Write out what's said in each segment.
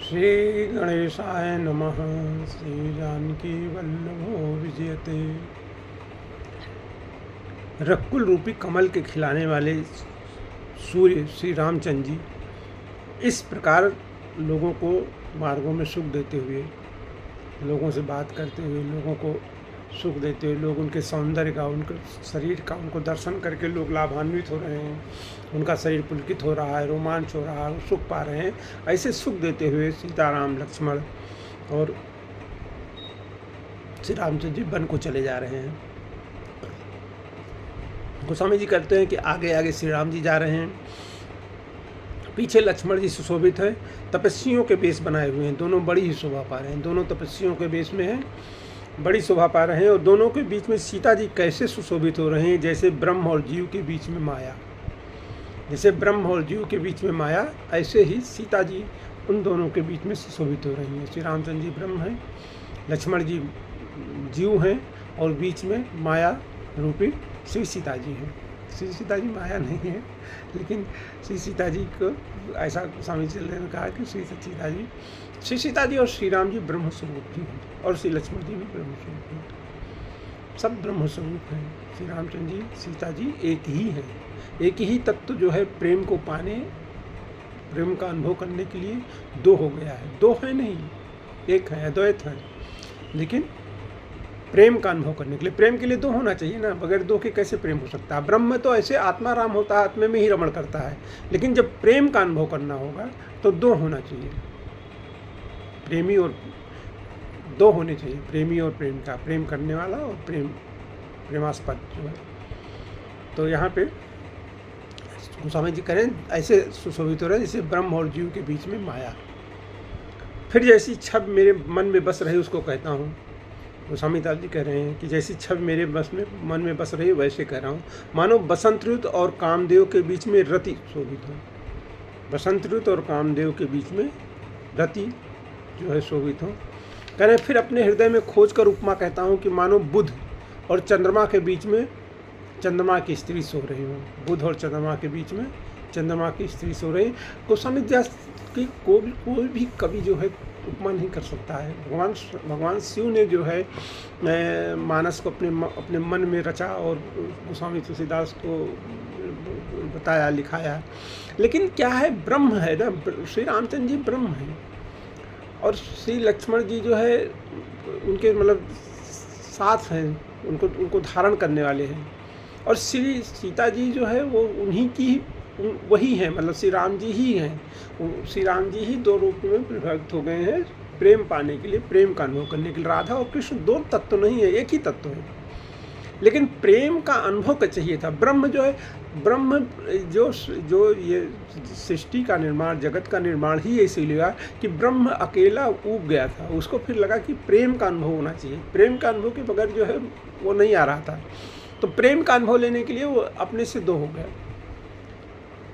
श्री गणेशाय नमः। श्री जानकी वल्लभो विजयते। रकुल रूपी कमल के खिलाने वाले सूर्य श्री रामचंद्र जी इस प्रकार लोगों को मार्गों में सुख देते हुए, लोगों से बात करते हुए, लोगों को सुख देते हुए, लोग उनके सौंदर्य का, उनके शरीर का, उनको दर्शन करके लोग लाभान्वित हो रहे हैं, उनका शरीर पुलकित हो रहा है, रोमांच हो रहा है, सुख पा रहे हैं। ऐसे सुख देते हुए सीताराम, लक्ष्मण और श्री रामचंद्र जी वन को चले जा रहे हैं। गोस्वामी जी कहते हैं कि आगे आगे श्री राम जी जा रहे हैं, पीछे लक्ष्मण जी सुशोभित है, तपस्वियों के वेश बनाए हुए हैं। दोनों बड़ी ही शोभा पा रहे हैं, दोनों तपस्वियों के वेश में हैं, बड़ी शोभा पा रहे हैं। और दोनों के बीच में सीता जी कैसे सुशोभित हो रहे हैं, जैसे ब्रह्म और जीव के बीच में माया। जैसे ब्रह्म और जीव के बीच में माया, ऐसे ही सीता जी उन दोनों के बीच में सुशोभित हो रही हैं। श्री रामचंद्र जी ब्रह्म हैं, लक्ष्मण जी जीव हैं, और बीच में माया रूपी श्री सीता जी हैं। श्री सीता जी माया नहीं है, लेकिन श्री सीता जी को ऐसा स्वामी जी ने कहा कि श्री सीता जी और श्री राम जी ब्रह्म स्वरूप ही हैं, और श्री लक्ष्मण जी भी ब्रह्म स्वरूप हैं। सब ब्रह्म स्वरूप हैं। श्री रामचंद्र जी, सीता जी एक ही है। एक ही तत्व जो है प्रेम को पाने, प्रेम का अनुभव करने के लिए दो हो गया है। दो है नहीं, एक है, अद्वैत है। लेकिन प्रेम का अनुभव करने के लिए, प्रेम के लिए दो होना चाहिए ना, बगैर दो के कैसे प्रेम हो सकता है। ब्रह्म तो ऐसे आत्मा राम होता है, आत्मा में ही रमण करता है। लेकिन जब प्रेम का अनुभव करना होगा तो दो होना चाहिए, प्रेमी और दो होने चाहिए, प्रेमी और प्रेम का, प्रेम करने वाला और प्रेमास्पद जो है। तो यहाँ पे गोस्वामी जी करें ऐसे सुशोभित हो रहे जैसे ब्रह्म और जीव के बीच में माया। फिर जैसी छब मेरे मन में बस रही उसको कहता हूँ। गोस्वामी दास जी कह रहे हैं कि जैसी छब मेरे मन में बस रही वैसे कह रहा हूँ। मानो बसंत ऋतु और कामदेव के बीच में रति शोभित हो। बसंत ऋतु और कामदेव के बीच में रति जो है शोभित हो। कह रहे फिर अपने हृदय में खोज कर उपमा कहता हूँ कि मानो बुध और चंद्रमा के बीच में चंद्रमा की स्त्री सो रही हो। बुध और चंद्रमा के बीच में चंद्रमा की स्त्री सो रही। गोस्वामी दास की कोई भी कवि जो है उपमा नहीं कर सकता है। भगवान शिव ने जो है मानस को अपने मन में रचा और गोस्वामी तुलसीदास को बताया, लिखाया। लेकिन क्या है, ब्रह्म है ना। श्री रामचंद्र जी ब्रह्म हैं, और श्री लक्ष्मण जी जो है उनके मतलब साथ हैं, उनको धारण करने वाले हैं। और श्री सीता जी जो है वो उन्हीं की वही है, मतलब श्री राम जी ही हैं। श्री राम जी ही दो रूप में विभक्त हो गए हैं प्रेम पाने के लिए, प्रेम का अनुभव करने के लिए। राधा और कृष्ण दो तत्व नहीं है, एक ही तत्व है। लेकिन प्रेम का अनुभव का चाहिए था। ब्रह्म जो है, ब्रह्म जो ये सृष्टि का निर्माण, जगत का निर्माण ही ऐसे लगा कि ब्रह्म अकेला ऊब गया था। उसको फिर लगा कि प्रेम का अनुभव होना चाहिए। प्रेम का अनुभव के बगैर जो है वो नहीं आ रहा था। तो प्रेम का अनुभव लेने के लिए वो अपने से दो हो गया।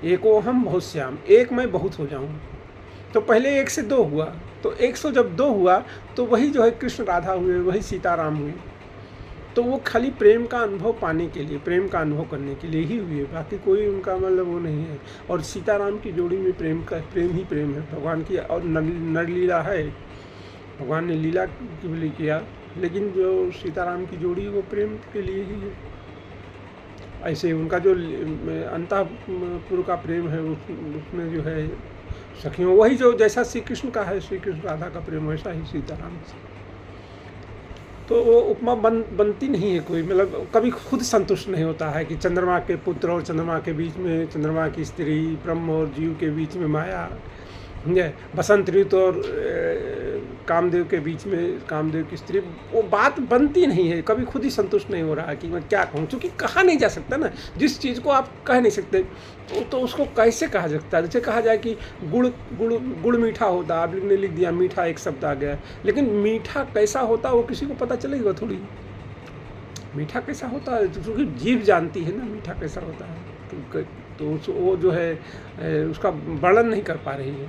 एको हम बहुत श्याम, एक मैं बहुत हो जाऊं। तो पहले एक से दो हुआ, तो एक से जब दो हुआ तो वही जो है कृष्ण राधा हुए, वही सीताराम हुए। तो वो खाली प्रेम का अनुभव पाने के लिए, प्रेम का अनुभव करने के लिए ही हुए, बाकी कोई उनका मतलब वो नहीं है। और सीताराम की जोड़ी में प्रेम ही प्रेम है भगवान की। और नरलीला है, भगवान ने लीला के लिए किया, लेकिन जो सीताराम की जोड़ी वो प्रेम के लिए ही है। ऐसे उनका जो अंतःपुर का प्रेम है उसमें जो है सखियों, वही जो जैसा श्री कृष्ण का है, श्री कृष्ण राधा का प्रेम, वैसा ही सीताराम से। तो वो उपमा बनती नहीं है कोई, मतलब कभी खुद संतुष्ट नहीं होता है कि चंद्रमा के पुत्र और चंद्रमा के बीच में चंद्रमा की स्त्री, ब्रह्म और जीव के बीच में माया, बसंत ऋतु और कामदेव के बीच में कामदेव की स्त्री। वो बात बनती नहीं है, कभी खुद ही संतुष्ट नहीं हो रहा कि मैं क्या कहूँ, क्योंकि कहा नहीं जा सकता ना। जिस चीज़ को आप कह नहीं सकते तो उसको कैसे कहा सकता है। जैसे कहा जाए कि गुड़ मीठा होता, आपने लिख दिया मीठा, एक शब्द आ गया, लेकिन मीठा कैसा होता वो किसी को पता चलेगा थोड़ी। मीठा कैसा होता है क्योंकि जीभ जानती है ना मीठा कैसा होता है। तो वो जो है उसका वर्णन नहीं कर पा रही है,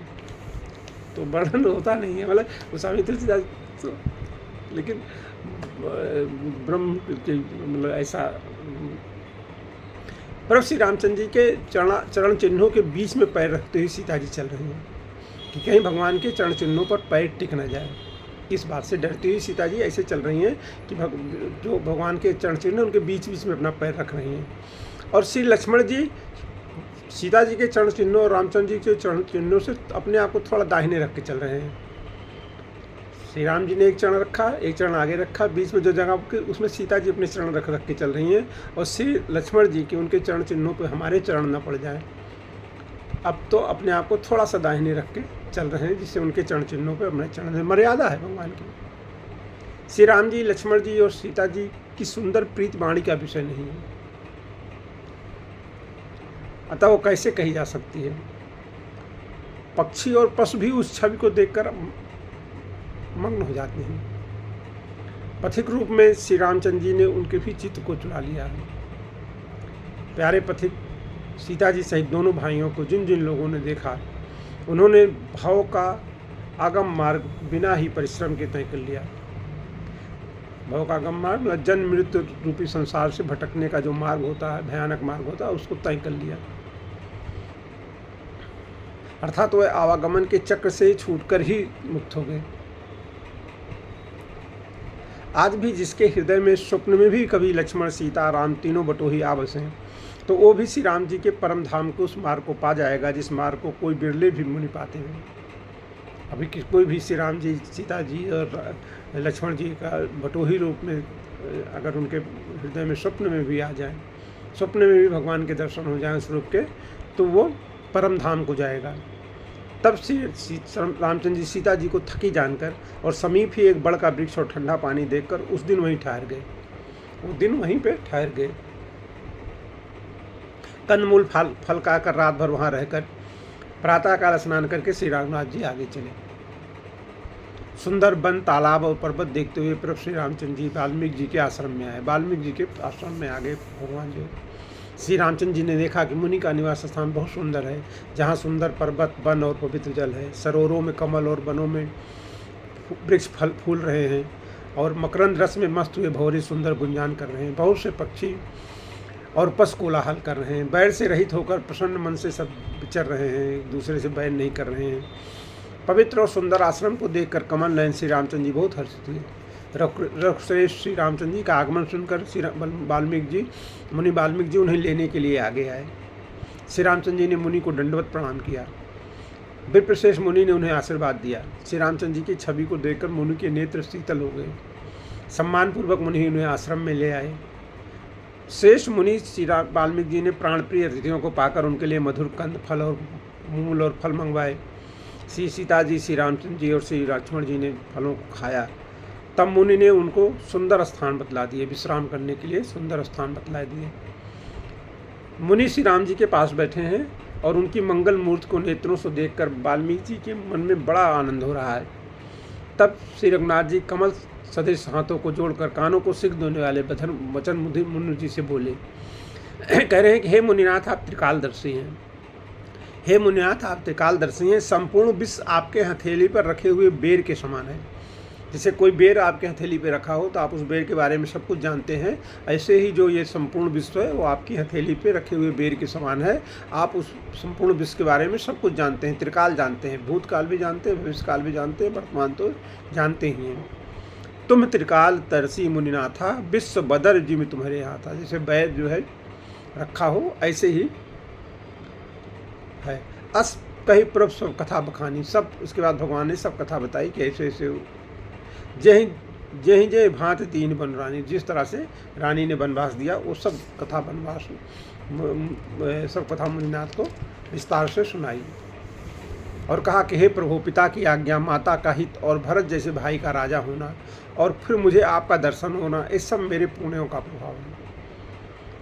तो वर्णन होता नहीं है। मतलब गोस्वामी तुलसीदास तो, लेकिन ब्रह्म के मतलब ऐसा प्रभु श्री रामचंद्र जी के चरण चिन्हों के बीच में पैर रखते हुए सीता जी चल रही हैं कि कहीं भगवान के चरण चिन्हों पर पैर टिक न जाए। इस बात से डरती हुई सीता जी ऐसे चल रही हैं कि जो भगवान के चरण चिन्ह उनके बीच बीच में अपना पैर रख रही हैं। और श्री लक्ष्मण जी सीता जी के चरण चिन्हों और रामचंद्र जी के चरण चिन्हों से अपने आप को थोड़ा दाहिने रख के चल रहे हैं। श्री राम जी ने एक चरण रखा, एक चरण आगे रखा, बीच में जो जगह उसमें सीता जी अपने चरण रख के चल रही हैं। और श्री लक्ष्मण जी के उनके चरण चिन्हों पर हमारे चरण न पड़ जाए, अब तो अपने आप को थोड़ा सा दाहिने रख के चल रहे हैं, जिससे उनके चरण चिन्हों पर अपने चरण मर्यादा है भगवान की। श्री राम जी, लक्ष्मण जी और सीता जी की सुंदर प्रीति वाणी का विषय नहीं है, अतः वो कैसे कही जा सकती है। पक्षी और पशु भी उस छवि को देखकर मग्न हो जाते हैं। पथिक रूप में श्री रामचंद्र जी ने उनके भी चित्त को चुरा लिया है। प्यारे पथिक सीता जी सहित दोनों भाइयों को जिन जिन लोगों ने देखा, उन्होंने भाव का आगम मार्ग बिना ही परिश्रम के तय कर लिया। भाव का आगम मार्ग मतलब जन्म मृत्यु रूपी संसार से भटकने का जो मार्ग होता है, भयानक मार्ग होता है, उसको तय कर लिया। अर्थात वह आवागमन के चक्र से छूटकर ही मुक्त हो गए। आज भी जिसके हृदय में स्वप्न में भी कभी लक्ष्मण, सीता, राम तीनों बटोही आ बसे, तो वो भी श्री राम जी के परम धाम को, उस मार्ग को पा जाएगा जिस मार्ग को कोई बिरले भी मुनि पाते हैं। अभी कोई भी श्री राम जी, सीता जी और लक्ष्मण जी का बटोही रूप में अगर उनके हृदय में स्वप्न में भी आ जाए, स्वप्न में भी भगवान के दर्शन हो जाए उस रूप के, तो वो परम धाम को जाएगा। तब श्री रामचंद्र जी सीता जी को थकी जानकर और समीप ही एक बड़ का वृक्ष और ठंडा पानी देखकर उस दिन वहीं ठहर गए। वो दिन वहीं पे ठहर गए। कंदमूल फल खाकर रात भर वहाँ रहकर प्रातःकाल स्नान करके श्री रामनाथ जी आगे चले। सुंदर वन, तालाब और पर्वत देखते हुए प्रभु श्री रामचंद्र जी वाल्मीकि जी के आश्रम में आए। वाल्मीकि जी के आश्रम में आगे भगवान जो श्री रामचंद्र जी ने देखा कि मुनि का निवास स्थान बहुत सुंदर है, जहाँ सुंदर पर्वत, वन और पवित्र जल है। सरोवरों में कमल और वनों में वृक्ष फल फूल रहे हैं और मकरंद रस में मस्त हुए भौरे सुंदर गुंजान कर रहे हैं। बहुत से पक्षी और पशु कोलाहल कर रहे हैं। बैर से रहित होकर प्रसन्न मन से सब विचर रहे हैं, एक दूसरे से बैर नहीं कर रहे हैं। पवित्र और सुंदर आश्रम को देखकर कमल नयन श्री रामचंद्र जी बहुत हर्षित हुए। रघुश्रेष्ठ श्री रामचंद्र जी का आगमन सुनकर मुनि वाल्मीकि जी उन्हें लेने के लिए आगे आए। श्री रामचंद्र जी ने मुनि को दंडवत प्रणाम किया। विप्रश्रेष्ठ मुनि ने उन्हें आशीर्वाद दिया। श्री रामचंद्र जी की छवि को देखकर मुनि के नेत्र शीतल हो गए। सम्मानपूर्वक मुनि उन्हें आश्रम में ले आए। श्रेष्ठ मुनि श्री वाल्मीकि जी ने प्राण प्रिय अतिथियों को पाकर उनके लिए मधुर कंद, फल और मूल और फल मंगवाए। श्री सीता जी, श्री रामचंद्र जी और श्री लक्ष्मण जी ने फलों को खाया। तब मुनि ने उनको सुंदर स्थान बतला दिए, विश्राम करने के लिए सुंदर स्थान बतला दिए। मुनि श्री राम जी के पास बैठे हैं और उनकी मंगल मूर्ति को नेत्रों से देखकर वाल्मीकि जी के मन में बड़ा आनंद हो रहा है। तब श्री रघुनाथ जी कमल सदृश हाथों को जोड़कर कानों को सिक देने वाले वचन मुनि जी से बोले, कह रहे हैं कि हे मुनिनाथ, आप त्रिकालदर्शी हैं। हे मुनिनाथ, आप त्रिकालदर्शी हैं। संपूर्ण विश्व आपके हथेली पर रखे हुए बेर के समान है। जैसे कोई बेर आपके हथेली पे रखा हो तो आप उस बेर के बारे में सब कुछ जानते हैं, ऐसे ही जो ये संपूर्ण विश्व है वो आपकी हथेली पे रखे हुए बेर के समान है। आप उस संपूर्ण विश्व के बारे में सब कुछ जानते हैं, त्रिकाल जानते हैं, भूतकाल भी जानते हैं, भविष्यकाल भी जानते हैं, वर्तमान तो जानते ही हैं। तुम त्रिकाल तरसी मुनिनाथा, विश्व बदर जिम तुम्हारे यहाँ था। जैसे बैर जो है रखा हो ऐसे ही है। अस कही प्रभु सब कथा बखानी, सब उसके बाद भगवान ने सब कथा बताई कि ऐसे ऐसे जय भांत तीन बन रानी, जिस तरह से रानी ने वनवास दिया वो सब कथा वनवास सब कथा मुनिनाथ को विस्तार से सुनाई। और कहा कि हे प्रभु, पिता की आज्ञा, माता का हित और भरत जैसे भाई का राजा होना और फिर मुझे आपका दर्शन होना, इस सब मेरे पुण्यों का प्रभाव है।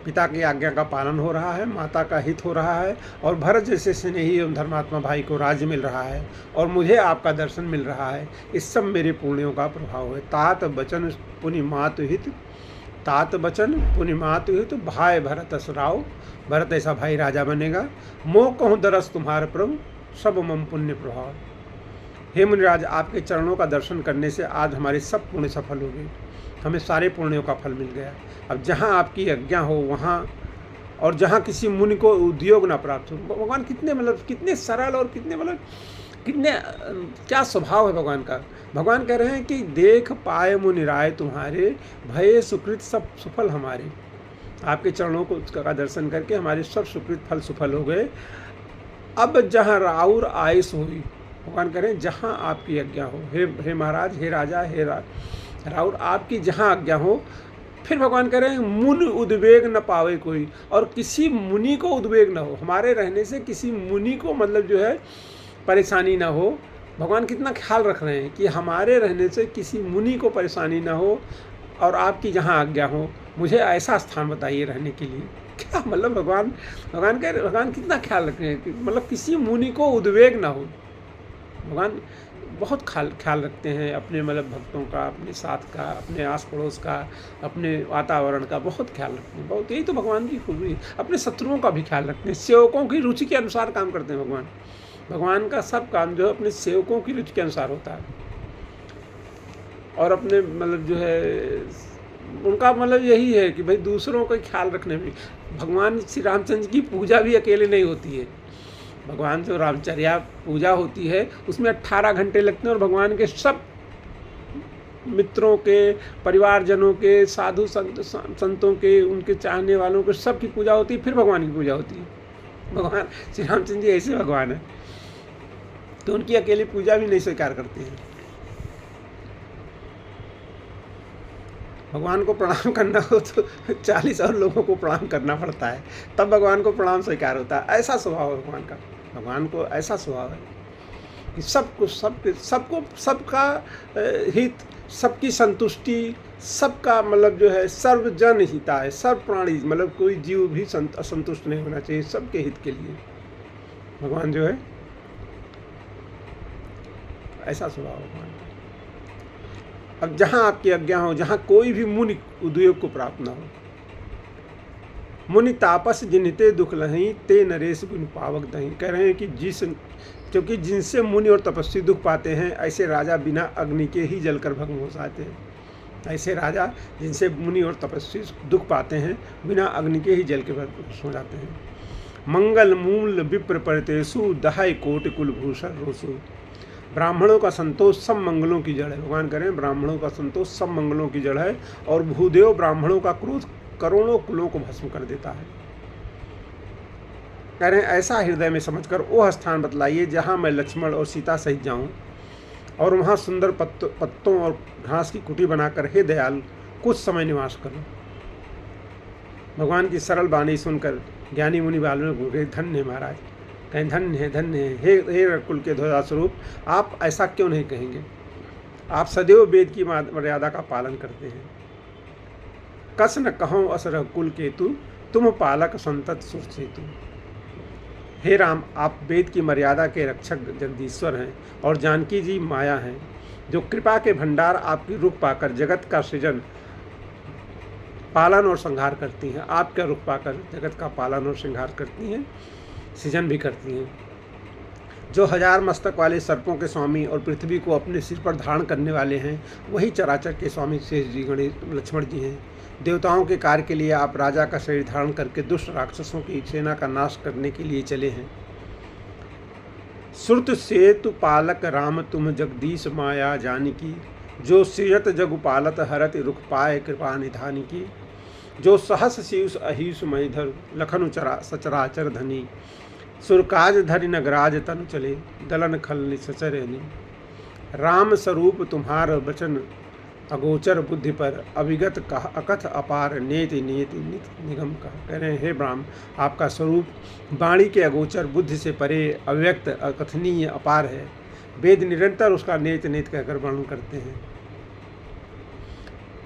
पिता की आज्ञा का पालन हो रहा है, माता का हित हो रहा है और भरत जैसे स्नेही एवं धर्मात्मा भाई को राज्य मिल रहा है और मुझे आपका दर्शन मिल रहा है, इस सब मेरे पुण्यों का प्रभाव है। तात बचन पुनि मातु हित, तात बचन पुनि मातु हित, भाई भरत असराव, भरत ऐसा भाई राजा बनेगा। मोह कहूँ दरस तुम्हारे प्रभु, सब मम पुण्य प्रभाव। हे मुनिराज, आपके चरणों का दर्शन करने से आज हमारे सब पुण्य सफल हो गए, हमें सारे पुण्यों का फल मिल गया। अब जहाँ आपकी आज्ञा हो वहाँ और जहाँ किसी मुनि को उद्योग ना प्राप्त हो। भगवान कितने मतलब कितने सरल और कितने मतलब कितने क्या स्वभाव है भगवान का। भगवान कह रहे हैं कि देख पाए मुनि राय तुम्हारे, भये सुकृत सब सुफल हमारे। आपके चरणों को का दर्शन करके हमारे सब सुकृत फल सुफल हो गए। अब जहाँ राउर आयस हुई, भगवान कह रहे हैं जहाँ आपकी आज्ञा हो, हे महाराज, हे राजा, हे राउर, आपकी जहाँ आज्ञा हो। फिर भगवान कह रहे हैं मुनि उद्वेग न पावे कोई, और किसी मुनि को उद्वेग न हो। हमारे रहने से किसी मुनि को मतलब जो है परेशानी ना हो। भगवान कितना ख्याल रख रहे हैं कि हमारे रहने से किसी मुनि को परेशानी ना हो, और आपकी जहाँ आज्ञा हो, मुझे ऐसा स्थान बताइए रहने के लिए। क्या मतलब भगवान कितना ख्याल रख रहे हैं कि मतलब किसी मुनि को उद्वेग ना हो। भगवान बहुत ख्याल रखते हैं अपने मतलब भक्तों का, अपने साथ का, अपने आस पड़ोस का, अपने वातावरण का बहुत ख्याल रखते हैं। बहुत, यही तो भगवान की खूबी है। अपने शत्रुओं का भी ख्याल रखते हैं। सेवकों की रुचि के अनुसार काम करते हैं भगवान। भगवान का सब काम जो है अपने सेवकों की रुचि के अनुसार होता है, और अपने मतलब जो है उनका मतलब यही है कि भाई दूसरों का ख्याल रखने में। भगवान श्री रामचंद्र की पूजा भी अकेले नहीं होती है। भगवान जो रामचर्या पूजा होती है उसमें 18 घंटे लगते हैं, और भगवान के सब मित्रों के, परिवारजनों के, साधु संतों के, उनके चाहने वालों के सब की पूजा होती है, फिर भगवान की पूजा होती है। भगवान श्री रामचंद्र जी ऐसे भगवान है, तो उनकी अकेली पूजा भी नहीं स्वीकार करते हैं। भगवान को प्रणाम करना हो तो 40 और लोगों को प्रणाम करना पड़ता है, तब भगवान को प्रणाम स्वीकार होता है। ऐसा स्वभाव है भगवान का। भगवान को ऐसा स्वभाव है कि सबका हित, सबकी संतुष्टि, सबका मतलब जो है सर्वजन हिताय, सर्व प्राणी मतलब कोई जीव भी असंतुष्ट नहीं होना चाहिए, सबके हित के लिए भगवान जो है ऐसा स्वभाव भगवान का। अब जहाँ आपकी आज्ञा हो, जहाँ कोई भी मुनि उद्योग को प्राप्त न हो। मुनि तापस जिनते दुख लहीं, ते नरेश गुण पावक दहीं। कह रहे हैं कि क्योंकि जिनसे मुनि और तपस्वी दुख पाते हैं, ऐसे राजा बिना अग्नि के ही जलकर भस्म हो जाते हैं। ऐसे राजा जिनसे मुनि और तपस्वी दुख पाते हैं, बिना अग्नि के ही जल के भस्म हो जाते हैं। मंगल मूल विप्र परतेषु, दहाय कोटि कुल भूषण रोसु। ब्राह्मणों का संतोष सब मंगलों की जड़ है। भगवान करें ब्राह्मणों का संतोष सब मंगलों की जड़ है, और भूदेव ब्राह्मणों का क्रोध करोड़ों कुलों को भस्म कर देता है। कह रहे हैं ऐसा हृदय में समझकर वह स्थान बतलाइए जहाँ मैं लक्ष्मण और सीता सहित जाऊँ, और वहाँ सुंदर पत्तों और घास की कुटी बनाकर हे दयाल कुछ समय निवास करूँ। भगवान की सरल वाणी सुनकर ज्ञानी मुनि वाल्मीकि कहे धन्य महाराज, कहें धन्य है, हे रकुल के ध्वजा स्वरूप, आप ऐसा क्यों नहीं कहेंगे। आप सदैव वेद की मर्यादा का पालन करते हैं। कस न कहो असर कुल केतु, तुम पालक संतत सुर सेतु। हे राम, आप वेद की मर्यादा के रक्षक जगदीश्वर हैं, और जानकी जी माया हैं, जो कृपा के भंडार आपकी रुख पाकर जगत का सृजन, पालन और संहार करती हैं। आपका रुख पाकर जगत का पालन और संहार करती हैं, सृजन भी करती हैं। जो 1000 मस्तक वाले सर्पों के स्वामी और पृथ्वी को अपने सिर पर धारण करने वाले हैं, वही चराचर के स्वामी शेष जी गणेश लक्ष्मण जी हैं। देवताओं के कार्य के लिए आप राजा का शरीर धारण करके दुष्ट राक्षसों की सेना का नाश करने के लिए चले हैं। सुरत सेतु पालक राम तुम जगदीश माया जानकी, जो सियत जग पालत हरत रुख पाए कृपा निधानी की। जो सहस शीयुष अहिष महीधर लखनु सचराचर धनी, सुरकाज धरि नगराज तनु चले दलन खल निसचरनी। राम स्वरूप तुम्हार वचन अगोचर बुद्धि पर, अविगत कह अकथ अपार नेति नियति निगम कह। कह रहे हैं हे ब्राह्म, आपका स्वरूप वाणी के अगोचर, बुद्धि से परे, अव्यक्त, अकथनीय, अपार है। वेद निरंतर उसका नेत नेत कहकर वर्णन करते हैं।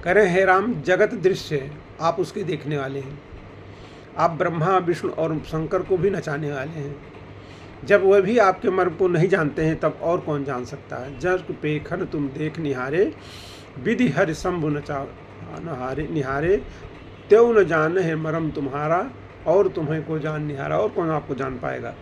कह रहे हैं हे राम, जगत दृश्य है, आप उसके देखने वाले हैं। आप ब्रह्मा विष्णु और शंकर को भी नचाने वाले हैं। जब वह भी आपके मर्म को नहीं जानते हैं, तब और कौन जान सकता है। जग पेखन तुम देख निहारे, विधि हरि शंभु निहारे, त्यों न जान है मरम तुम्हारा, और तुम्हें को जान निहारा। और कौन आपको जान पाएगा।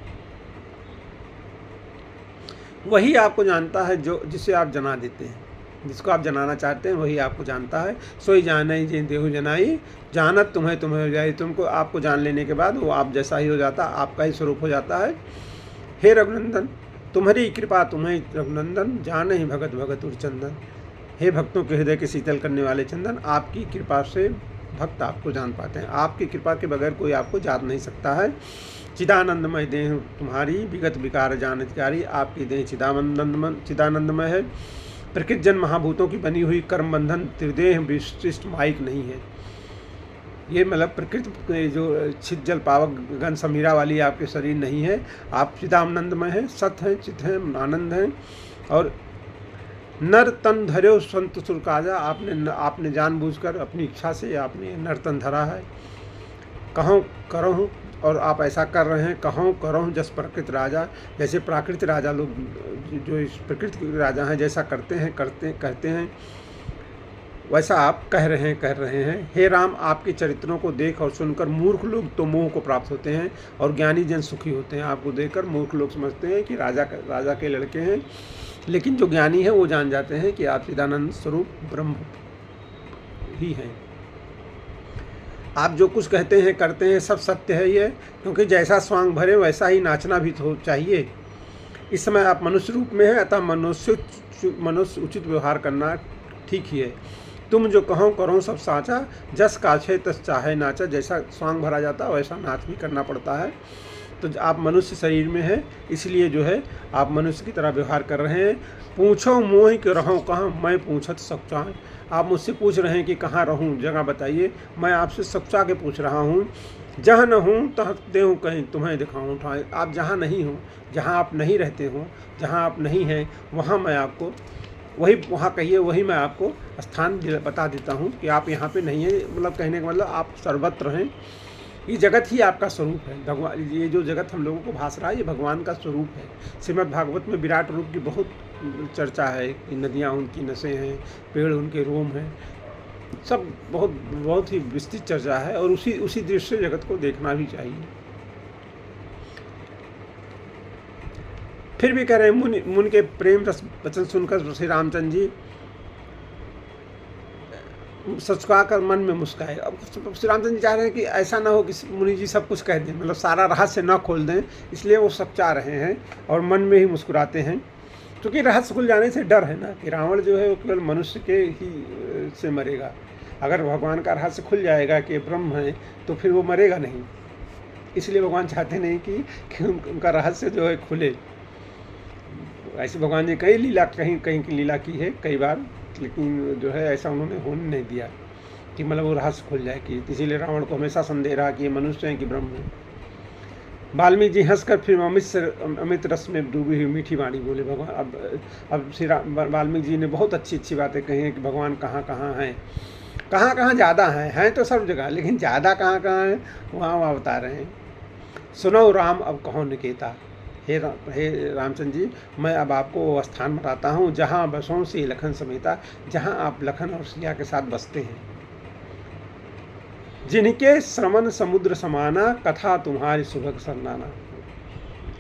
वही आपको जानता है जो जिसे आप जना देते हैं। जिसको आप जनाना चाहते हैं वही आपको जानता है। सोई जाने जिन देहु जनाई, जानत तुम्हें तुम्हें हो जाए। तुमको आपको जान लेने के बाद वो आप जैसा ही हो जाता, आपका ही स्वरूप हो जाता है। हे रघुनंदन, तुम्हारी कृपा तुम्हें रघुनंदन, जाने ही भगत भगत उरचंदन। हे भक्तों के हृदय के शीतल करने वाले चंदन, आपकी कृपा से भक्त आपको जान पाते हैं। आपकी कृपा के बगैर कोई आपको जान नहीं सकता है। चिदानंदमय देह तुम्हारी, विगत विकार जान अधिकारी। आपकी देह चिदानंदमय है। प्रकृति जन महाभूतों की बनी हुई कर्म बंधन त्रिदेह विशिष्ट माइक नहीं है। ये मतलब प्रकृति जो छित जल पावक गन समीरा वाली आपके शरीर नहीं है। आप चिदानंदमय हैं, सत हैं, चित हैं, आनंद हैं। और नर तन धर्यो संत सुरकाजा, आपने जानबूझकर अपनी इच्छा से आपने नर्तन धरा है। कहूँ करहूँ, और आप ऐसा कर रहे हैं। कहूँ करहूँ जस प्रकृति राजा, जैसे प्राकृतिक राजा लोग जो इस प्रकृति के राजा हैं जैसा करते हैं वैसा आप कह रहे हैं। हे राम, आपके चरित्रों को देख और सुनकर मूर्ख लोग तो मोह को प्राप्त होते हैं और ज्ञानी जन सुखी होते हैं। आपको देखकर मूर्ख लोग समझते हैं कि राजा के लड़के हैं, लेकिन जो ज्ञानी है वो जान जाते हैं कि आप चिदानंद स्वरूप ब्रह्म ही हैं। आप जो कुछ कहते हैं करते हैं सब सत्य है ये, क्योंकि जैसा स्वांग भरे वैसा ही नाचना भी तो चाहिए। इस समय आप मनुष्य रूप में हैं, अतः मनुष्य उचित व्यवहार करना ठीक ही है। तुम जो कहो करो सब साचा, जस काछे तस चाहे नाचा। जैसा स्वांग भरा जाता है वैसा नाच भी करना पड़ता है। तो आप मनुष्य शरीर में हैं, इसलिए जो है आप मनुष्य की तरह व्यवहार कर रहे हैं। पूछो मोह के रहूँ कहाँ, मैं पूछत सच्चा। आप मुझसे पूछ रहे हैं कि कहाँ रहूँ, जगह बताइए। मैं आपसे सच्चा के पूछ रहा हूँ। जहाँ न हूँ तह देहूँ कहीं, तुम्हें दिखाऊँ ठाए। आप जहाँ नहीं हो, जहाँ आप नहीं रहते हो, जहाँ आप नहीं हैं, वहाँ मैं आपको वहाँ कहिए, वही मैं आपको स्थान बता देता हूँ कि आप यहाँ पे नहीं हैं। मतलब कहने का मतलब आप सर्वत्र हैं। ये जगत ही आपका स्वरूप है। भगवान, ये जो जगत हम लोगों को भास रहा है ये भगवान का स्वरूप है। श्रीमद् भागवत में विराट रूप की बहुत चर्चा है कि नदियाँ उनकी नसें हैं, पेड़ उनके रोम हैं, सब बहुत ही विस्तृत चर्चा है। और उसी दृष्टि से जगत को देखना भी चाहिए। फिर भी कह रहे हैं मुनि के प्रेम रस वचन सुनकर श्री रामचंद्र जी सचका कर मन में मुस्काए। अब श्री रामचंद्र जी चाह रहे हैं कि ऐसा ना हो कि मुनि जी सब कुछ कह दें, मतलब सारा रहस्य ना खोल दें, इसलिए वो सच्चा रहे हैं और मन में ही मुस्कुराते हैं। क्योंकि रहस्य खुल जाने से डर है ना कि रावण जो है वो केवल मनुष्य के ही से मरेगा। अगर भगवान का रहस्य खुल जाएगा कि ब्रह्म है तो फिर वो मरेगा नहीं। इसलिए भगवान चाहते नहीं कि उनका रहस्य जो है खुले। ऐसे भगवान ने कई लीला कहीं की लीला की है कई बार, लेकिन जो है ऐसा उन्होंने होने नहीं दिया कि मतलब वो रहस्य खुल जाए। कि इसीलिए रावण को हमेशा संदेह रहा कि ये मनुष्य हैं कि ब्रह्म है। वाल्मीकि जी हंसकर फिर अमित रस में डूबी हुई मीठी वाणी बोले। भगवान अब श्री वाल्मीकि जी ने बहुत अच्छी बातें कही हैं कि भगवान कहाँ हैं, कहाँ ज़्यादा हैं तो सब जगह, लेकिन ज़्यादा कहाँ हैं वहाँ बता रहे हैं। सुनो राम अब कहो निकेता। हे रामचंद्र जी, मैं अब आपको वो स्थान बताता हूँ जहाँ बसों से लखन समेता, जहाँ आप लखन और सिया के साथ बसते हैं। जिनके श्रवण समुद्र समाना, कथा तुम्हारी सुभग सरनाना।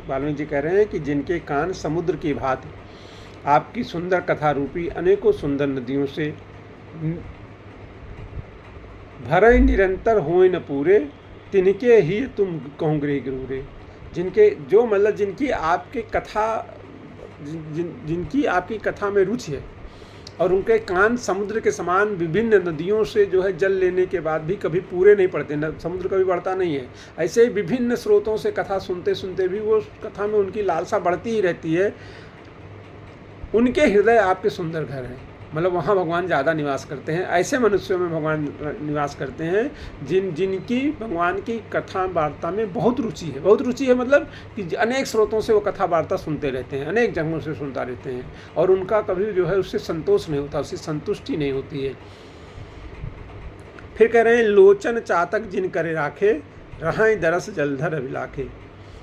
वाल्मीकि जी कह रहे हैं कि जिनके कान समुद्र की भांति आपकी सुंदर कथा रूपी अनेकों सुंदर नदियों से भरे निरंतर होए न पूरे, तिनके ही तुम कहूँ गृह गुरूरे। जिनकी आपकी कथा में रुचि है और उनके कान समुद्र के समान विभिन्न नदियों से जो है जल लेने के बाद भी कभी पूरे नहीं पड़ते, समुद्र कभी बढ़ता नहीं है। ऐसे ही विभिन्न स्रोतों से कथा सुनते सुनते भी वो कथा में उनकी लालसा बढ़ती ही रहती है। उनके हृदय आपके सुंदर घर हैं, मतलब वहाँ भगवान ज़्यादा निवास करते हैं। ऐसे मनुष्यों में भगवान निवास करते हैं जिनकी भगवान की कथा वार्ता में बहुत रुचि है। बहुत रुचि है मतलब कि अनेक स्रोतों से वो कथा वार्ता सुनते रहते हैं, अनेक जगहों से सुनता रहते हैं और उनका कभी जो है उससे संतोष नहीं होता, उससे संतुष्टि नहीं होती है। फिर कह रहे हैं लोचन चातक जिन करे राखे, रहाएं दरस जलधर अभिलाखे।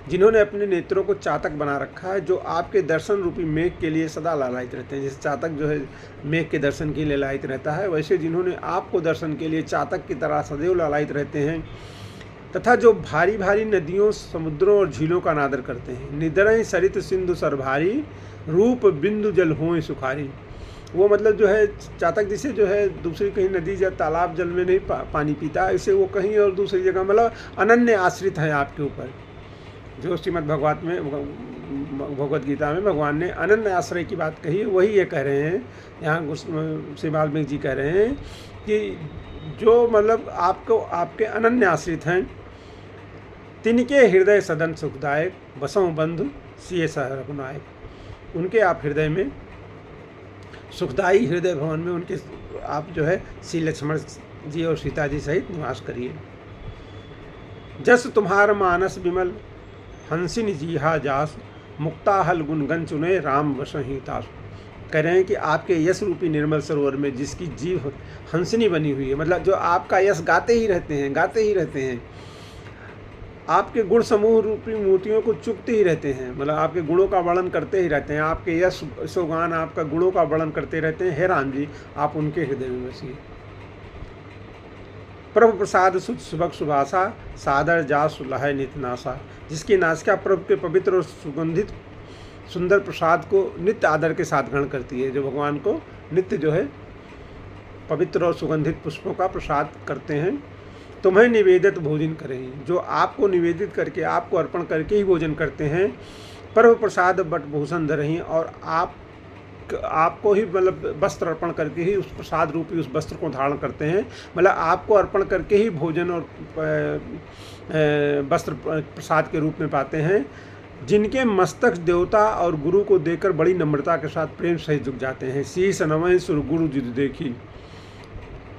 जिन्होंने अपने नेत्रों को चातक बना रखा है, जो आपके दर्शन रूपी मेघ के लिए सदा लालायित रहते हैं। जैसे चातक जो है मेघ के दर्शन के लिए लालायित रहता है, वैसे जिन्होंने आपको दर्शन के लिए चातक की तरह सदैव लालायित रहते हैं, तथा जो भारी भारी नदियों समुद्रों और झीलों का अनादर करते हैं। निदरय सरित सिंधु सरभारी, रूप बिंदु जल होए सुखारी। वो मतलब जो है चातक जैसे जो है दूसरी कहीं नदी या तालाब जल में नहीं पानी पीता, ऐसे वो कहीं और दूसरी जगह मतलब अनन्य आश्रित है आपके ऊपर। जो श्रीमद् भगवत में भगवत गीता में भगवान ने अनन्य आश्रय की बात कही, वही ये कह रहे हैं यहाँ श्री वाल्मीकि जी कह रहे हैं कि जो मतलब आपको आपके अनन्य आश्रित हैं, तिनके हृदय सदन सुखदायक, बसों बंधु सिए सह रघुनायक। उनके आप हृदय में सुखदायी हृदय भवन में उनके आप जो है श्री लक्ष्मण जी और सीता जी सहित निवास करिए। जस तुम्हार मानस विमल हंसिन जीहा जास, मुक्ता हल गुनगन चुने राम वसहि तास। कह रहे हैं कि आपके यश रूपी निर्मल सरोवर में जिसकी जीव हंसिनी बनी हुई है, मतलब जो आपका यश गाते ही रहते हैं, आपके गुण समूह रूपी मूर्तियों को चुपते ही रहते हैं, मतलब आपके गुणों का वर्णन करते ही रहते हैं, आपके यश यशोगान आपका गुणों का वर्णन करते रहते हैं। हे राम जी, आप उनके हृदय में बसिए। प्रभु प्रसाद सुच सुभग सुभाषा, सादर जा सुलह नित नासा। जिसकी नासिका प्रभु के पवित्र और सुगंधित सुंदर प्रसाद को नित्य आदर के साथ ग्रहण करती है, जो भगवान को नित्य जो है पवित्र और सुगंधित पुष्पों का प्रसाद करते हैं। तुम्हें निवेदित भोजन करें, जो आपको निवेदित करके आपको अर्पण करके ही भोजन करते हैं। प्रभु प्रसाद बटभूषण धरहीं, और आपको ही मतलब वस्त्र अर्पण करके ही उस प्रसाद रूपी उस वस्त्र को धारण करते हैं, मतलब आपको अर्पण करके ही भोजन और वस्त्र प्रसाद के रूप में पाते हैं। जिनके मस्तक देवता और गुरु को देखकर बड़ी नम्रता के साथ प्रेम सहित झुक जाते हैं। शीश नमः सुर गुरु जिद देखी।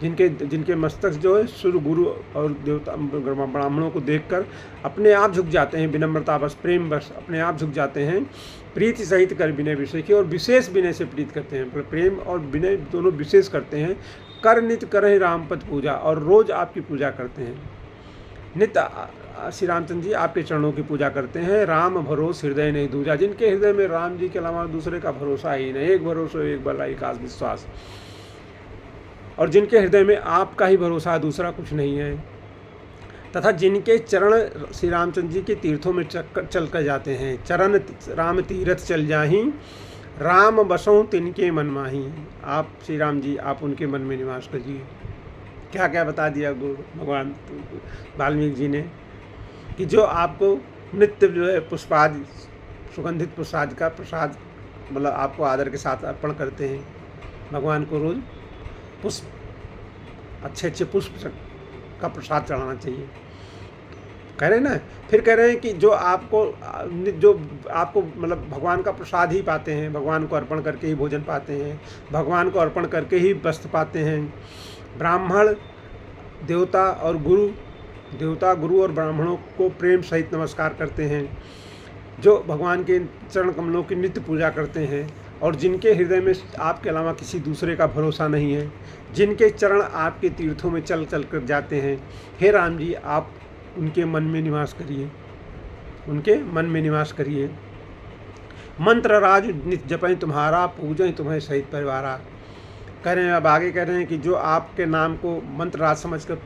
जिनके मस्तक जो है सुर गुरु और देवता ब्राह्मणों को देखकर अपने आप झुक जाते हैं, विनम्रता बस प्रेम बस अपने आप झुक जाते हैं। प्रीति सहित कर विनय विषय की, और विशेष विनय से प्रीत करते हैं, प्रेम और विनय दोनों विशेष करते हैं। कर नित्य करें रामपद पूजा, और रोज आपकी पूजा करते हैं। नित्य श्री रामचंद्र जी आपके चरणों की पूजा करते हैं। राम भरोस हृदय नहीं दूजा। जिनके हृदय में राम जी के अलावा दूसरे का भरोसा ही नहीं, एक भरोसा एक बला एक आस विश्वास, और जिनके हृदय में आपका ही भरोसा, दूसरा कुछ नहीं है। तथा जिनके चरण श्री रामचंद्र जी के तीर्थों में चल कर जाते हैं। चरण राम तीर्थ चल जाहीं, राम बसों तिनके मन माही। आप श्री राम जी आप उनके मन में निवास करिए। क्या क्या बता दिया भगवान वाल्मीकि जी ने कि जो आपको नित्य जो है पुष्पाद सुगंधित प्रसाद का प्रसाद मतलब आपको आदर के साथ अर्पण करते हैं। भगवान को रोज पुष्प अच्छे पुष्प का प्रसाद चढ़ाना चाहिए, कह रहे हैं ना। फिर कह रहे हैं कि जो आपको मतलब भगवान का प्रसाद ही पाते हैं, भगवान को अर्पण करके ही भोजन पाते हैं, भगवान को अर्पण करके ही वस्त्र पाते हैं। ब्राह्मण देवता गुरु और ब्राह्मणों को प्रेम सहित नमस्कार करते हैं, जो भगवान के चरण कमलों की नित्य पूजा करते हैं, और जिनके हृदय में आपके अलावा किसी दूसरे का भरोसा नहीं है, जिनके चरण आपके तीर्थों में चल कर जाते हैं। हे राम जी आप उनके मन में निवास करिए, उनके मन में निवास करिए। मंत्र राज नित्य जपएं तुम्हारा, पूजें तुम्हें सहित परिवारा। कह रहे हैं, अब आगे कह रहे हैं कि जो आपके नाम को मंत्र राज समझ कर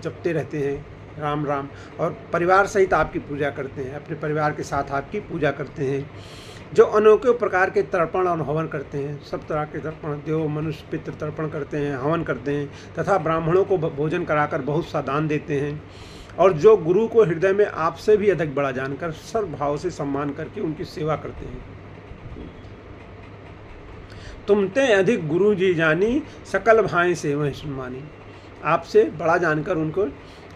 जपते रहते हैं राम राम, और परिवार सहित आपकी पूजा करते हैं, अपने परिवार के साथ आपकी पूजा करते हैं। जो अनोखे प्रकार के तर्पण और हवन करते हैं, सब तरह के तर्पण देव मनुष्य पितृ तर्पण करते हैं, हवन करते हैं, तथा ब्राह्मणों को भोजन कराकर बहुत सा दान देते हैं। और जो गुरु को हृदय में आपसे भी अधिक बड़ा जानकर सर्वभाव से सम्मान करके उनकी सेवा करते हैं। तुमते अधिक गुरु जी जानी, सकल भाई से वही सम्मानी। आपसे बड़ा जानकर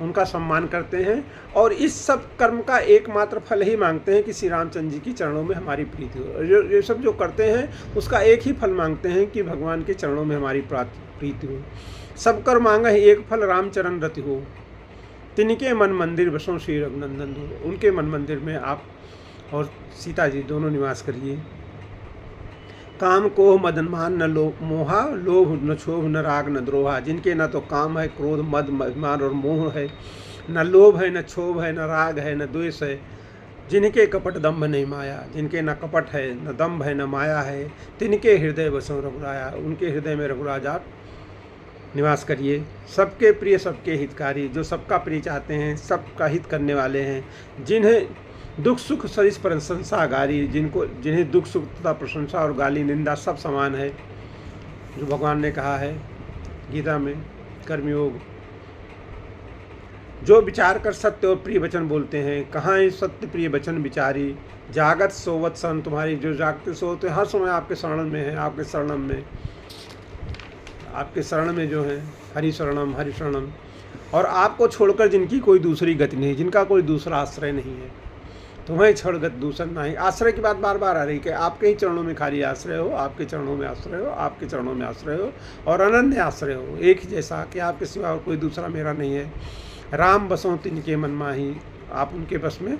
उनका सम्मान करते हैं, और इस सब कर्म का एकमात्र फल ही मांगते हैं कि श्री रामचंद्र जी की चरणों में हमारी प्रीति हो। ये सब जो करते हैं उसका एक ही फल मांगते हैं कि भगवान के चरणों में हमारी प्रीति हो। सब कर मांगा है एक फल, रामचरण रति हो। तिनके मन मंदिर बसों श्री रघुनंदन हो। उनके मन मंदिर में आप और सीता जी दोनों निवास करिए। काम को मदनमान न मोहा, लोभ न क्षोभ न राग न द्रोहा। जिनके न तो काम है, क्रोध मद अभिमान और मोह है, न लोभ है, न क्षोभ है, न राग है, न द्वेष है। जिनके कपट दम्भ नहीं माया, जिनके न कपट है, न दम्भ है, न माया है, तिनके हृदय बसों रघुराया। उनके हृदय में रघुराज आप निवास करिए। सबके प्रिय सबके हितकारी, जो सबका प्रिय चाहते हैं, सबका हित करने वाले हैं। जिन्हें दुख सुख सरिस प्रशंसा गारी, जिन्हें दुख सुख तथा प्रशंसा और गाली निंदा सब समान है। जो भगवान ने कहा है गीता में कर्मयोग, जो विचार कर सत्य और प्रिय वचन बोलते हैं, कहाँ है सत्य प्रिय वचन विचारी, जागत सोवत सन, तुम्हारी जो जागते सोते हर समय आपके शरण में है, आपके शरणम में, आपके शरण में जो है, हरि शरणम हरि शरणम। और आपको छोड़कर जिनकी कोई दूसरी गति नहीं, जिनका कोई दूसरा आश्रय नहीं है, तुम्हें क्षणगत दूसर नहीं। आश्रय की बात बार बार आ रही कि आपके ही चरणों में खाली आश्रय हो, आपके चरणों में आश्रय हो, आपके चरणों में आश्रय हो और अनन्य आश्रय हो, एक ही जैसा कि आपके सिवा और कोई दूसरा मेरा नहीं है। राम बसों तिनके मन माही, आप उनके बस में,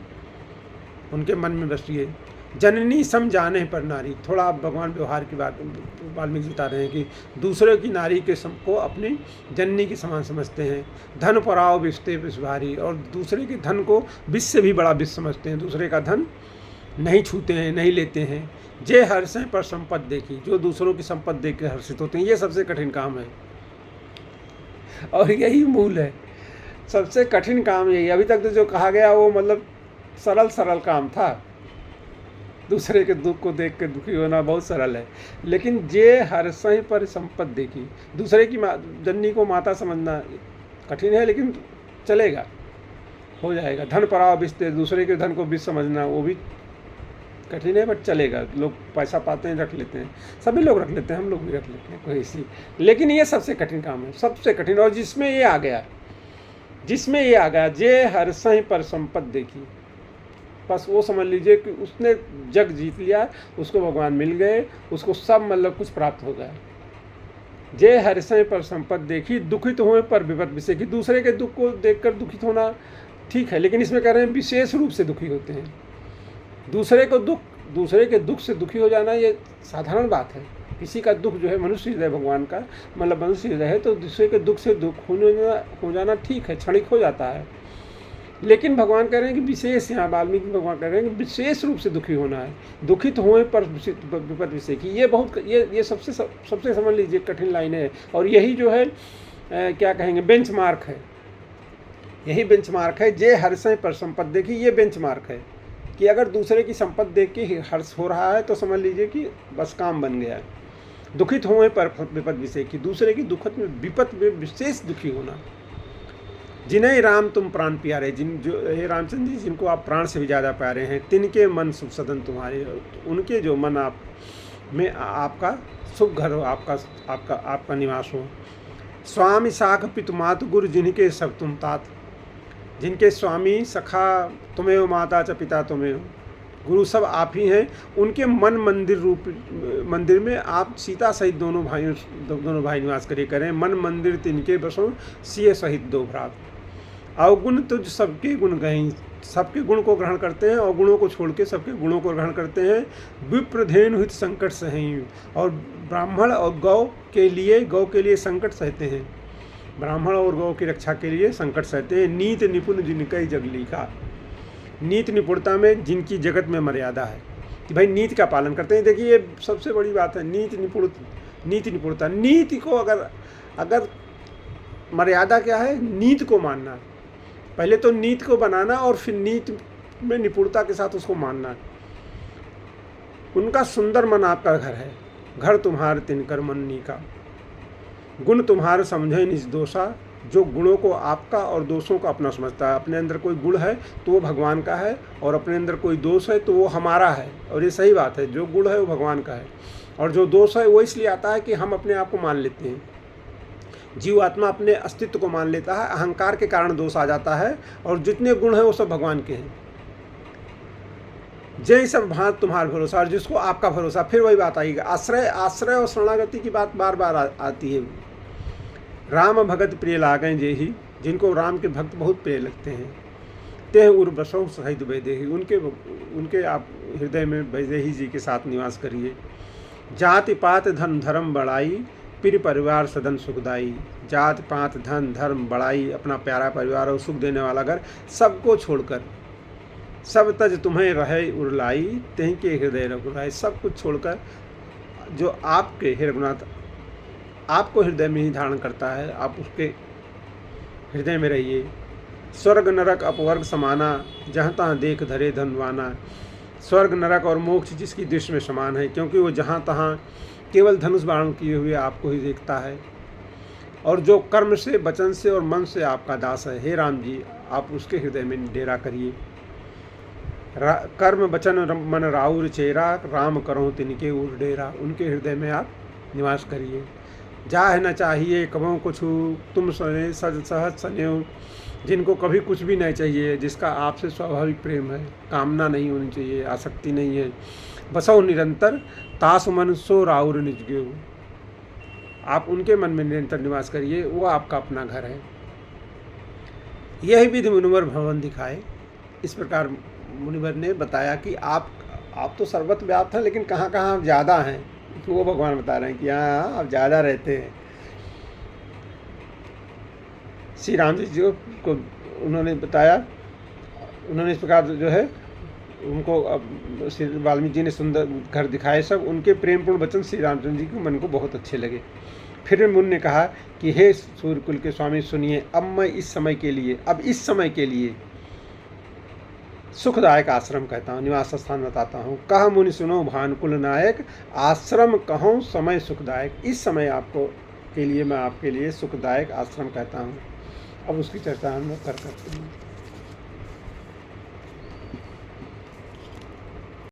उनके मन में बसिए। जननी सम जाने पर नारी, थोड़ा आप भगवान व्यवहार की बात वाल्मीकि बता रहे हैं कि दूसरे की नारी के सम को अपनी जननी के समान समझते हैं। धन पराओ विषते विष भारी, और दूसरे के धन को विष से भी बड़ा विष समझते हैं, दूसरे का धन नहीं छूते हैं, नहीं लेते हैं। जे हर्षें पर संपत्ति देखी, जो दूसरों की संपत्ति देख के हर्षित होते हैं, ये सबसे कठिन काम है और यही मूल है, सबसे कठिन काम यही। अभी तक तो जो कहा गया वो मतलब सरल काम था, दूसरे के दुख को देख के दुखी होना बहुत सरल है, लेकिन जे हर्षें पर संपत्ति देखी, दूसरे की जननी को माता समझना कठिन है, लेकिन चलेगा, हो जाएगा। धन पराव विषते, दूसरे के धन को विष समझना वो भी कठिन है, बट चलेगा। लोग पैसा पाते हैं, रख लेते हैं, सभी लोग रख लेते हैं, हम लोग भी रख लेते हैं, कोई इसी, लेकिन ये सबसे कठिन काम है, सबसे कठिन। और जिसमें ये आ गया, जे हर्षें पर संपत्ति देखी, बस वो समझ लीजिए कि उसने जग जीत लिया, उसको भगवान मिल गए, उसको सब मतलब कुछ प्राप्त हो गया। जे हर्षें पर संपत्ति देखी, दुखित हुए पर विपत विषय की, दूसरे के दुख को देखकर दुखित होना ठीक है, लेकिन इसमें कह रहे हैं विशेष रूप से दुखी होते हैं। दूसरे के दुख से दुखी हो जाना ये साधारण बात है। किसी का दुख जो है, मनुष्य हृदय भगवान का मतलब मनुष्य हृदय है, तो दूसरे के दुख से दुख हो जाना ठीक है, क्षणिक हो जाता है। लेकिन भगवान कह रहे हैं कि विशेष, यहाँ वाल्मीकि भगवान कह रहे हैं कि विशेष रूप से दुखी होना है। दुखित हुए पर विपत विषय की, ये बहुत ये सबसे समझ लीजिए कठिन लाइन है। और यही जो है क्या कहेंगे, बेंचमार्क है, यही बेंचमार्क है। जे हर्षें पर संपत्ति देखी, ये बेंचमार्क है कि अगर दूसरे की संपत्ति देख के हर्ष हो रहा है तो समझ लीजिए कि बस काम बन गया है। दुखित हुए पर विपत विषय की, दूसरे की दुखत में विपत में विशेष दुखी होना। जिन्हें राम तुम प्राण प्यारे, हे रामचंद्र जी जिनको आप प्राण से भी ज़्यादा प्यारे हैं, तिनके मन सुख सदन तुम्हारे, उनके जो मन आप में आपका सुख घर हो, आपका निवास हो। स्वामी साख पितु मातु गुरु, जिनके सब तुम तात, जिनके स्वामी सखा तुम्हें हो, माता च पिता तुम्हें हो, गुरु सब आप ही हैं। उनके मन मंदिर में आप सीता सहित दोनों भाई निवास करें। मन मंदिर तिनके बसों, सिए सहित दो भ्रात। अवगुण तुझ सबके गुण गहीं, सबके गुण को ग्रहण करते हैं और गुणों को छोड़ के सबके गुणों को ग्रहण करते हैं। विप्रधेनु हित संकट सहीं, और ब्राह्मण और गौ के लिए संकट सहते हैं, ब्राह्मण और गौ की रक्षा के लिए संकट सहते हैं। नीत निपुण जिनका जग लिखा, नीति निपुणता में जिनकी जगत में मर्यादा है कि भाई नीति का पालन करते हैं। देखिए ये सबसे बड़ी बात है, नीति निपुणता। नीति को अगर मर्यादा क्या है, नीति को मानना, पहले तो नीति को बनाना और फिर नीति में निपुणता के साथ उसको मानना। उनका सुंदर मन आपका घर है, घर तुम्हारे तिनकर मन नीका, गुण तुम्हारे समझे निज दोषा, जो गुणों को आपका और दोषों को अपना समझता है। अपने अंदर कोई गुण है तो वो भगवान का है, और अपने अंदर कोई दोष है तो वो हमारा है। और ये सही बात है, जो गुण है वो भगवान का है, और जो दोष है वो इसलिए आता है कि हम अपने आप को मान लेते हैं। जीवात्मा अपने अस्तित्व को मान लेता है, अहंकार के कारण दोष आ जाता है, और जितने गुण हैं वो सब भगवान के हैं। जय सब भांत तुम्हारा भरोसा, और जिसको आपका भरोसा, फिर वही बात आएगी, आश्रय और शरणागति की बात बार बार आती है। राम भगत प्रिय लागें जेही, जिनको राम के भक्त बहुत प्रिय लगते हैं। तेह उर बसों सहित वैदेही, उनके आप हृदय में वैदेही जी के साथ निवास करिए। जाति पात धन धर्म बड़ाई, प्रिय परिवार सदन सुखदाई। जात पात धन धर्म बड़ाई, अपना प्यारा परिवार और सुख देने वाला घर, सबको छोड़कर, सब तज तुम्हें रहे उरलाई, तेह के हृदय रघुराई। सब कुछ छोड़कर जो आपके हृदयनाथ आपको हृदय में ही धारण करता है, आप उसके हृदय में रहिए। स्वर्ग नरक अपवर्ग समाना, जहाँ तहाँ देख धरे धनवाना। स्वर्ग नरक और मोक्ष जिसकी दृष्टि में समान है, क्योंकि वो जहाँ तहाँ केवल धनुष बाण किए हुए आपको ही देखता है, और जो कर्म से, वचन से और मन से आपका दास है। हे राम जी, आप उसके हृदय में डेरा करिए। कर्म वचन मन राउर चेरा, राम करो तिनके उर डेरा। उनके हृदय में आप निवास करिए। जाह न चाहिए कबों कुछु, तुम सने सज सहज सन्यो। जिनको कभी कुछ भी नहीं चाहिए, जिसका आपसे स्वाभाविक प्रेम है, कामना नहीं होनी चाहिए, आसक्ति नहीं है। बसो निरंतर तास मन सो राउर निजगेऊ। आप उनके मन में निरंतर निवास करिए, वो आपका अपना घर है। यही विधि मुनिवर भवन दिखाए। इस प्रकार मुनिवर ने बताया कि आप तो सर्वत्र व्याप्त हैं, लेकिन कहाँ कहाँ आप ज़्यादा हैं, तो वो भगवान बता रहे हैं कि हाँ आप ज़्यादा रहते हैं। श्री राम जी को उन्होंने बताया, उन्होंने इस प्रकार जो है उनको श्री वाल्मीकि जी ने सुंदर घर दिखाए सब। उनके प्रेमपूर्ण वचन श्री रामचंद्र जी के मन को बहुत अच्छे लगे। फिर मुनि ने कहा कि हे सूर्यकुल के स्वामी सुनिए, अब मैं इस समय के लिए सुखदायक आश्रम कहता हूँ, निवास स्थान बताता हूँ। कहा मुनि सुनो भानुकुल नायक, आश्रम कहो समय सुखदायक। इस समय मैं आपके लिए सुखदायक आश्रम कहता हूँ। अब उसकी चर्चा हम लोग करते हैं।